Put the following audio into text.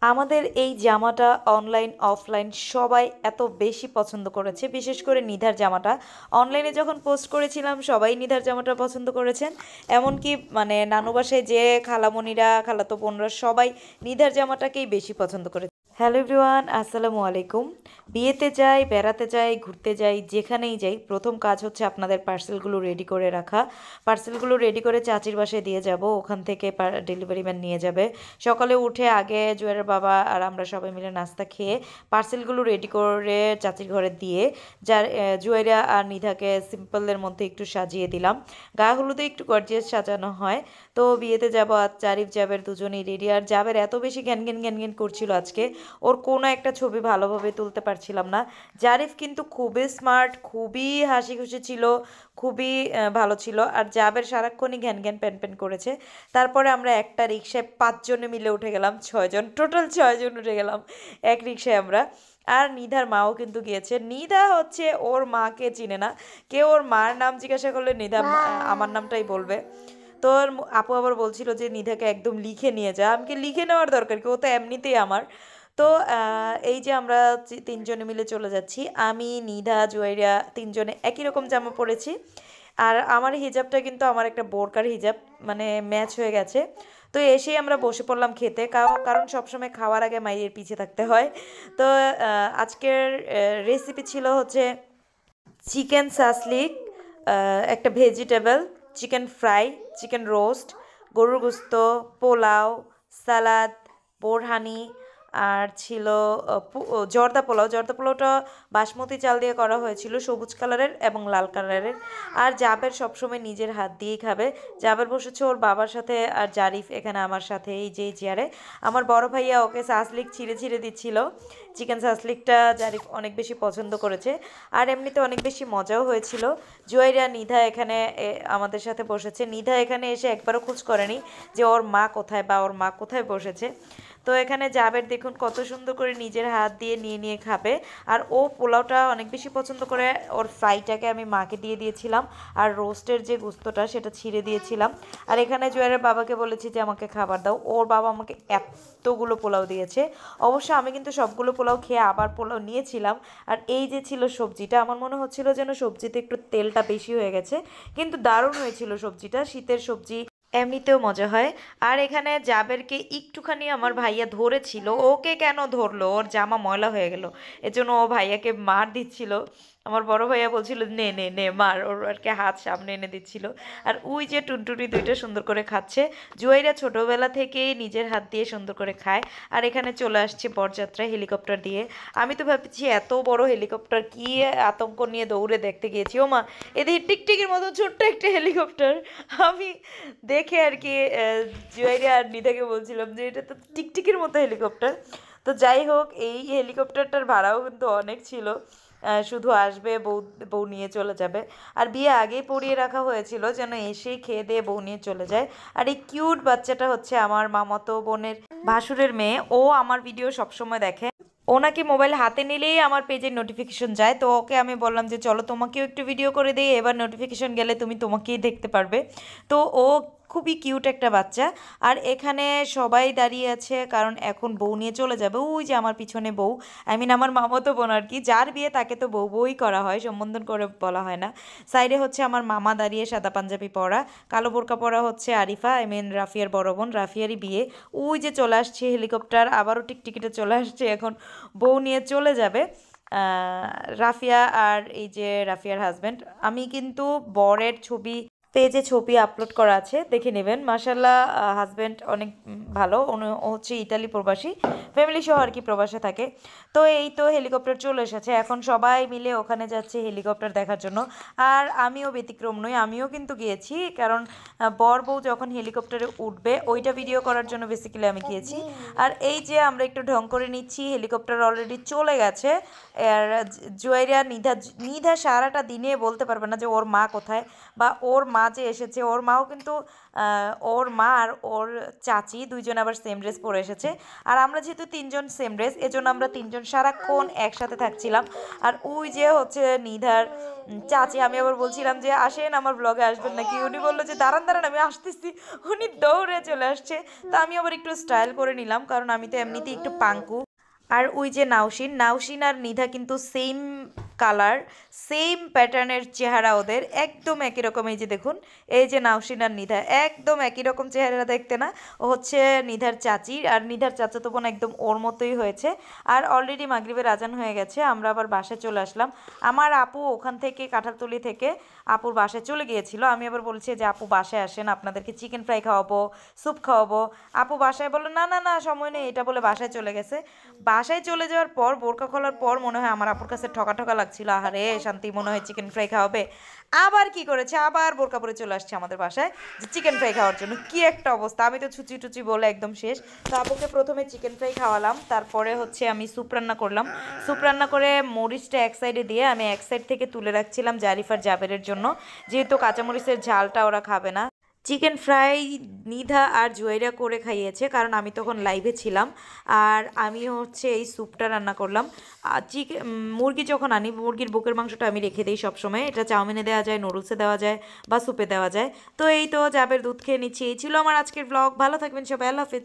আমাদের এই জামাটা অনলাইন অফলাইন সবাই এত বেশি পছন্দ করেছে, বিশেষ করে নিধার জামাটা। অনলাইনে যখন পোস্ট করেছিলাম সবাই নিধার জামাটা পছন্দ করেছেন। এমনকি মানে নানু বাসায় যে খালামণিরা খালাতো বোনরা সবাই নিধার জামাটাকেই বেশি পছন্দ করে। হ্যালো এভরিওয়ান, আসসালামু আলাইকুম। বিয়েতে যাই, বেড়াতে যাই, ঘুরতে যাই, যেখানেই যাই প্রথম কাজ হচ্ছে আপনাদের পার্সেলগুলো রেডি করে রাখা। পার্সেলগুলো রেডি করে চাচির বাসায় দিয়ে যাব, ওখান থেকে ডেলিভারি ম্যান নিয়ে যাবে। সকালে উঠে আগে জুয়েলের বাবা আর আমরা সবাই মিলে নাস্তা খেয়ে পার্সেলগুলো রেডি করে চাচির ঘরে দিয়ে যার জুয়েরা আর নিধাকে সিম্পলের মধ্যে একটু সাজিয়ে দিলাম। গায়ে হলুদে একটু গর্জিয়াস সাজানো হয়। তো বিয়েতে যাব, আজ জারিফ জাবের দুজনেই রেডি। আর জাবের এত বেশি ঘ্যান ঘ্যান ঘ্যান ঘ্যান করছিল আজকে, ওর কোনো একটা ছবি ভালোভাবে তুলতে পারছিলাম না। জারিফ কিন্তু খুবই স্মার্ট, খুবই হাসি খুশি ছিল, খুবই ভালো ছিল। আর জাবের সারাক্ষণই ঘ্যান ঘ্যান প্যান প্যান করেছে। তারপরে আমরা একটা রিক্সায় 5 জনে মিলে উঠে গেলাম, 6 জন, টোটাল 6 জন উঠে গেলাম এক রিক্সায় আমরা। আর নিধার মাও কিন্তু গিয়েছে। নিধা হচ্ছে ওর মাকে চিনে না, কেউ ওর মার নাম জিজ্ঞাসা করলে নিধা আমার নামটাই বলবে। তো আপু আবার বলছিল যে নিধাকে একদম লিখে নিয়ে যা। আমাকে লিখে নেওয়ার দরকার কি, ও তো এমনিতেই আমার। তো এই যে আমরা 3 জনে মিলে চলে যাচ্ছি, আমি নিধা জুয়াইরা 3 জনে একই রকম জামা পরেছি। আর আমার হিজাবটা কিন্তু আমার একটা বোরকার হিজাব, মানে ম্যাচ হয়ে গেছে। তো এসেই আমরা বসে পড়লাম খেতে, কারণ সবসময় খাওয়ার আগে মায়ের পিছিয়ে থাকতে হয়। তো আজকের রেসিপি ছিল হচ্ছে চিকেন সাসলিক, একটা vegetable, chicken fry, chicken roast, গরুর গোস্ত, পোলাও, সালাদ, বোরহানি, আর ছিল জর্দা পোলাও। জর্দা পোলাওটা বাসমতি চাল দিয়ে করা হয়েছিল, সবুজ কালারের এবং লাল কালারের। আর জাবের সবসময় নিজের হাত দিয়েই খাবে। জাবের বসেছে ওর বাবার সাথে, আর জারিফ এখানে আমার সাথে এই যে চেয়ারে। আমার বড় ভাইয়া ওকে সাসলিক ছিঁড়ে ছিঁড়ে দিচ্ছিল। চিকেন সাসলিকটা জারিফ অনেক বেশি পছন্দ করেছে, আর এমনিতে অনেক বেশি মজাও হয়েছিল। জুয়াইরা নিধা এখানে আমাদের সাথে বসেছে। নিধা এখানে এসে একবারও খোঁজ করেনি যে ওর মা কোথায় বা ওর মা কোথায় বসেছে। তো এখানে জাবের দেখুন কত সুন্দর করে নিজের হাত দিয়ে নিয়ে নিয়ে খাবে। আর ও পোলাওটা অনেক বেশি পছন্দ করে, ওর ফ্রাইটাকে আমি মাকে দিয়ে দিয়েছিলাম, আর রোস্টের যে গোস্তটা সেটা ছিঁড়ে দিয়েছিলাম। আর এখানে জুয়ারের বাবাকে বলেছি যে আমাকে খাবার দাও, ওর বাবা আমাকে এতগুলো পোলাও দিয়েছে। অবশ্য আমি কিন্তু সবগুলো পোলাও খেয়ে আবার পোলাও নিয়েছিলাম। আর এই যে ছিল সবজিটা, আমার মনে হচ্ছিল যেন সবজিতে একটু তেলটা বেশি হয়ে গেছে, কিন্তু দারুণ হয়েছিল সবজিটা, শীতের সবজি এমনিতেও মজা হয়। আর এখানে জাবেরকে একটুখানি আমার ভাইয়া ধরেছিল, ওকে কেন ধরলো, ওর জামা ময়লা হয়ে গেল, এজন্য ও ভাইয়াকে মার দিচ্ছিল। আমার বড় ভাইয়া বলছিল নে নে নে মার, ওর আর কি হাত সামনে এনে দিচ্ছিল। আর ওই যে টুনটুনি দুইটা সুন্দর করে খাচ্ছে। জুয়াইরা ছোটবেলা থেকেই নিজের হাত দিয়ে সুন্দর করে খায়। আর এখানে চলে আসছে বরযাত্রা হেলিকপ্টার দিয়ে। আমি তো ভাবছি এত বড় হেলিকপ্টার, কি আতঙ্ক নিয়ে দৌড়ে দেখতে গিয়েছি, ও মা এদের টিকটিকির মতো ছোট্ট একটা হেলিকপ্টার। আমি দেখে আর কি জুয়াইরা আর নিধাকে বলছিলাম যে এটা তো টিকটিকির মতো হেলিকপ্টার। তো যাই হোক, এই হেলিকপ্টারটার ভাড়াও কিন্তু অনেক ছিল। শুধু আসবে, বউ বউ নিয়ে চলে যাবে। আর বিয়ে আগেই পড়িয়ে রাখা হয়েছিল যেন এসেই খেয়ে দিয়ে বউ নিয়ে চলে যায়। আর এই কিউট বাচ্চাটা হচ্ছে আমার মামাতো বোনের ভাসুরের মেয়ে, ও আমার ভিডিও সবসময় দেখে। ও নাকি মোবাইল হাতে নিলেই আমার পেজের নোটিফিকেশন যায়। তো ওকে আমি বললাম যে চলো তোমাকেও একটু ভিডিও করে দিই, এবার নোটিফিকেশন গেলে তুমি তোমাকেই দেখতে পারবে। তো ও খুবই কিউট একটা বাচ্চা। আর এখানে সবাই দাঁড়িয়ে আছে, কারণ এখন বউ নিয়ে চলে যাবে। ওই যে আমার পিছনে বউ, আই মিন আমার মামাতো বোন আর কি, যার বিয়ে তাকে তো বউ বউই করা হয়, সম্বোধন করে বলা হয় না। সাইডে হচ্ছে আমার মামা দাঁড়িয়ে, সাদা পাঞ্জাবি পরা, কালো বোরকা পরা হচ্ছে আরিফা, আই মিন রাফিয়ার বড় বোন, রাফিয়ারই বিয়ে। ওই যে চলে আসছে হেলিকপ্টার, আবারও টিকটিকিতে চলে আসছে, এখন বউ নিয়ে চলে যাবে রাফিয়া আর এই যে রাফিয়ার হাজব্যান্ড। আমি কিন্তু বরের ছবি পেজে ছবি আপলোড করা আছে, দেখে নেবেন। মাশাল্লাহ, হাজব্যান্ড অনেক ভালো, ও হচ্ছে ইতালি প্রবাসী, ফ্যামিলি সহ আর কি প্রবাসে থাকে। তো এই তো হেলিকপ্টার চলে এসেছে, এখন সবাই মিলে ওখানে যাচ্ছে হেলিকপ্টার দেখার জন্য। আর আমিও ব্যতিক্রম নই, আমিও কিন্তু গিয়েছি, কারণ বর বউ যখন হেলিকপ্টারে উঠবে ওইটা ভিডিও করার জন্য বেসিক্যালি আমি গিয়েছি। আর এই যে আমরা একটু ঢং করে নিচ্ছি, হেলিকপ্টার অলরেডি চলে গেছে। আর জুয়াইরা নিধা নিধা সারাটা দিনে বলতে পারবে না যে ওর মা কোথায় বা ওর মা মা যে এসেছে, ওর মাও কিন্তু ওর মা আর ওর চাচি দুইজন আবার সেম ড্রেস পরে এসেছে। আর আমরা যেহেতু তিনজন সেম ড্রেস, এজন্য আমরা তিনজন সারাক্ষণ একসাথে থাকছিলাম। আর ওই যে হচ্ছে নিধার চাচি, আমি আবার বলছিলাম যে আসেন আমার ব্লগে আসবেন নাকি, উনি বললো যে দাঁড়ান দাঁড়ান আমি আসতেছি। উনি দৌড়ে চলে আসছে। তো আমি আবার একটু স্টাইল করে নিলাম, কারণ আমি তো এমনিতেই একটু পাঙ্কু। আর ওই যে নাওশিন আর নিধা কিন্তু সেম কালার, সেম প্যাটার্নের চেহারা ওদের, একদম একই রকম। এই যে দেখুন, এই যে নাওশিন আর নিধা একদম একই রকম চেহারা দেখতে না? ও হচ্ছে নিধার চাচি, আর নিধার চাচাতো বোন একদম ওর মতোই হয়েছে। আর অলরেডি মাগরিবের আজান হয়ে গেছে, আমরা আবার বাসায় চলে আসলাম। আমার আপু ওখান থেকে কাঁঠালতলি থেকে আপুর বাসায় চলে গিয়েছিল। আমি আবার বলছি যে আপু বাসায় আসেন, আপনাদেরকে চিকেন ফ্রাই খাওয়াবো, স্যুপ খাওয়াবো। আপু বাসায় বললো না না না সময় নেই, এটা বলে বাসায় চলে গেছে। বাসায় চলে যাওয়ার পর বোরকা খোলার পর মনে হয় আমার আপুর কাছে ঠকা ঠকা লাগছিল, আহারে শান্তি মনে হয় চিকেন ফ্রাই খাওয়াবে। আবার কি করেছে, আবার বোরকা পরে চলে আসছে আমাদের বাসায় যে চিকেন ফ্রাই খাওয়ার জন্য। কি একটা অবস্থা, আমি তো ছুচি টুচি বলে একদম শেষ। তো আপুকে প্রথমে চিকেন ফ্রাই খাওয়ালাম, তারপরে হচ্ছে আমি স্যুপ রান্না করলাম। স্যুপ রান্না করে মরিচটা এক সাইডে দিয়ে আমি এক সাইড থেকে তুলে রাখছিলাম জারিফার জাবেরের জন্য, যেহেতু কাঁচামরিচের ঝালটা ওরা খাবে না। চিকেন ফ্রাই নিধা আর জুয়াইরা করে খাইয়েছে, কারণ আমি তখন লাইভে ছিলাম। আর আমি হচ্ছে এই স্যুপটা রান্না করলাম। চিকেন মুরগি যখন আনি, মুরগির বুকের মাংসটা আমি রেখে দিই সবসময়, এটা চাউমিনে দেওয়া যায়, নুডলসে দেওয়া যায়, বা স্যুপে দেওয়া যায়। তো এই তো জাবের দুধ খেয়ে নিচ্ছি। এই ছিল আমার আজকের ব্লগ। ভালো থাকবেন সবাই, আল্লাহ হাফেজ।